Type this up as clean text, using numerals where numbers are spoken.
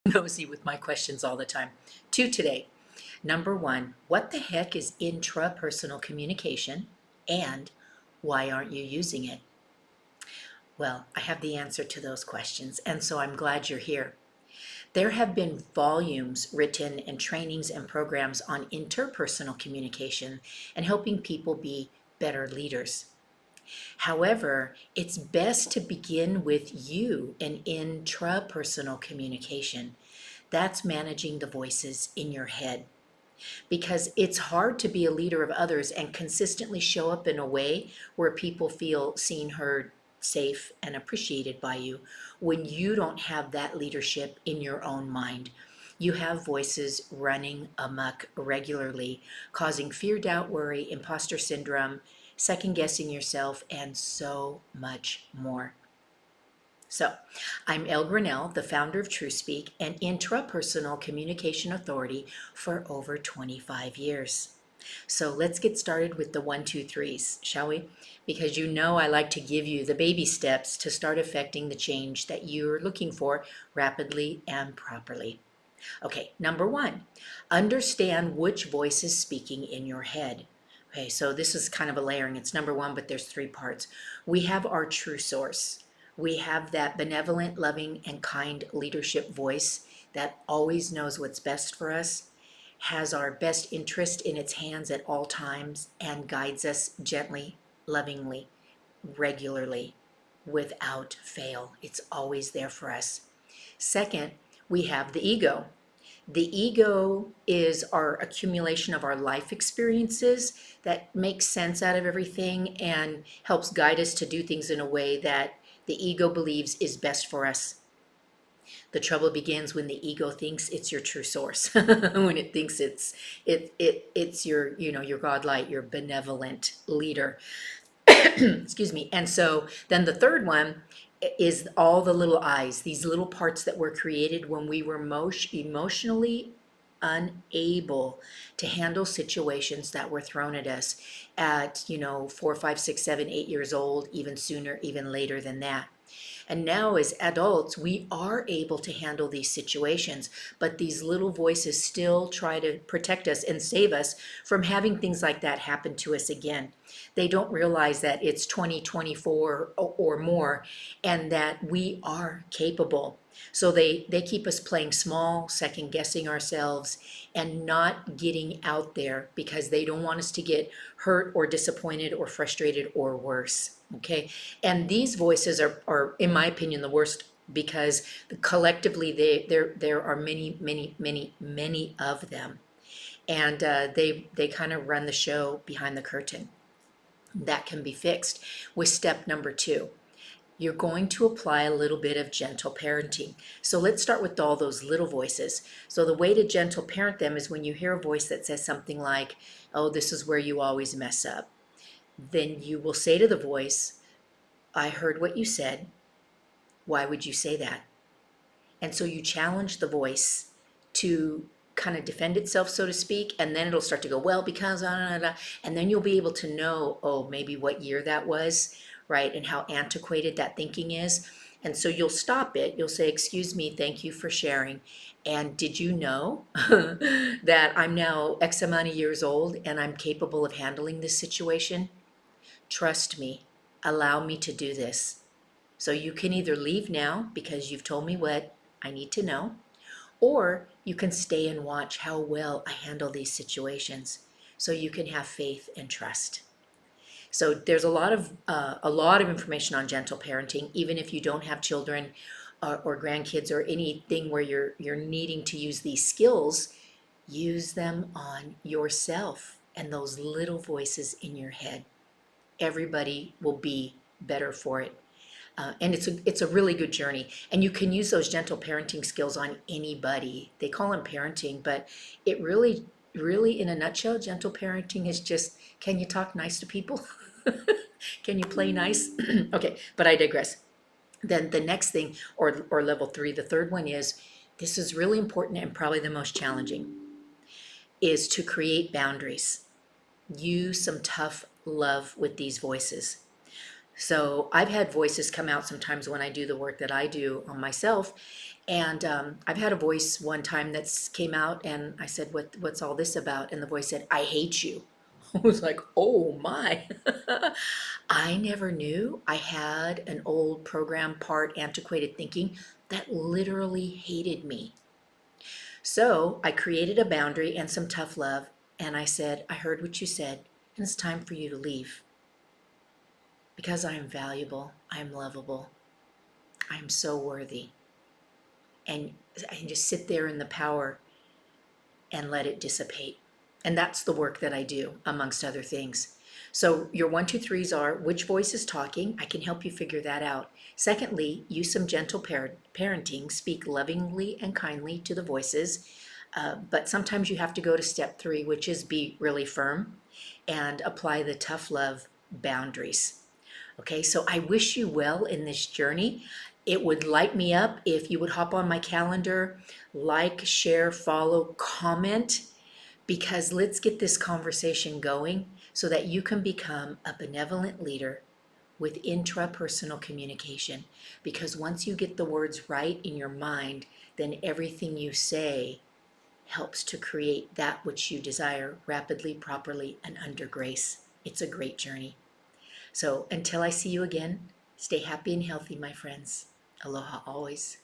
nosy with my questions all the time. Two today. Number one, what the heck is intrapersonal communication and why aren't you using it? Well, I have the answer to those questions, and so I'm glad you're here. There have been volumes written and trainings and programs on interpersonal communication and helping people be better leaders. However, it's best to begin with you and intrapersonal communication. That's managing the voices in your head. Because it's hard to be a leader of others and consistently show up in a way where people feel seen, heard, safe, and appreciated by you when you don't have that leadership in your own mind. You have voices running amok regularly, causing fear, doubt, worry, imposter syndrome, second guessing yourself, and so much more. So, I'm Elle Graniel, the founder of Truespeak, an intrapersonal communication authority for over 25 years. So, let's get started with the one, two, threes, shall we? Because you know I like to give you the baby steps to start affecting the change that you're looking for rapidly and properly. Okay, number one, understand which voice is speaking in your head. Okay, so this is kind of a layering. It's number one, but there's three parts. We have our true source. We have that benevolent, loving, and kind leadership voice that always knows what's best for us, has our best interest in its hands at all times, and guides us gently, lovingly, regularly, without fail. It's always there for us. Second, we have the ego. The ego is our accumulation of our life experiences that makes sense out of everything and helps guide us to do things in a way that the ego believes is best for us. The trouble begins when the ego thinks it's your true source, when it thinks it's your your God light, your benevolent leader. Excuse me. And so then the third one is all the little I's, these little parts that were created when we were emotionally unable to handle situations that were thrown at us at 4, 5, 6, 7, 8 years old, even sooner, even later than that. And now, as adults, we are able to handle these situations, but these little voices still try to protect us and save us from having things like that happen to us again. They don't realize that it's 2024 or more and that we are capable. So they keep us playing small, second guessing ourselves, and not getting out there because they don't want us to get hurt or disappointed or frustrated or worse. Okay. And these voices are in my opinion, the worst because collectively there are many, many, many, many of them. And they kind of run the show behind the curtain. That can be fixed with step number two. You're going to apply a little bit of gentle parenting. So let's start with all those little voices. So the way to gentle parent them is when you hear a voice that says something like, oh, this is where you always mess up. Then you will say to the voice, I heard what you said. Why would you say that? And so you challenge the voice to kind of defend itself, so to speak, and then it'll start to go, well, because, and then you'll be able to know, oh, maybe what year that was, right, and how antiquated that thinking is. And so you'll stop it. You'll say, excuse me, thank you for sharing. And did you know that I'm now X amount of years old and I'm capable of handling this situation? Trust me. Allow me to do this. So you can either leave now because you've told me what I need to know, or you can stay and watch how well I handle these situations so you can have faith and trust. So there's a lot of information on gentle parenting, even if you don't have children or grandkids or anything where you're needing to use these skills. Use them on yourself and those little voices in your head. Everybody will be better for it. And it's a really good journey. And you can use those gentle parenting skills on anybody. They call them parenting, but it really, really, in a nutshell, gentle parenting is just, can you talk nice to people? Can you play nice? Okay, but I digress. Then the next thing, or level three, the third one is, this is really important and probably the most challenging, is to create boundaries. Use some tough love with these voices. So I've had voices come out sometimes when I do the work that I do on myself. And I've had a voice one time that came out, and I said, what's all this about? And the voice said, I hate you. I was like, oh my. I never knew I had an old program part antiquated thinking that literally hated me. So I created a boundary and some tough love, and I said, I heard what you said, and it's time for you to leave. Because I am valuable, I am lovable, I am so worthy. And I can just sit there in the power and let it dissipate. And that's the work that I do, amongst other things. So your one, two, threes are which voice is talking? I can help you figure that out. Secondly, use some gentle parenting. Speak lovingly and kindly to the voices. But sometimes you have to go to step three, which is be really firm and apply the tough love boundaries. Okay, so I wish you well in this journey. It would light me up if you would hop on my calendar, like, share, follow, comment, because let's get this conversation going so that you can become a benevolent leader with intrapersonal communication. Because once you get the words right in your mind, then everything you say helps to create that which you desire rapidly, properly, and under grace. It's a great journey. So until I see you again, stay happy and healthy, my friends. Aloha always.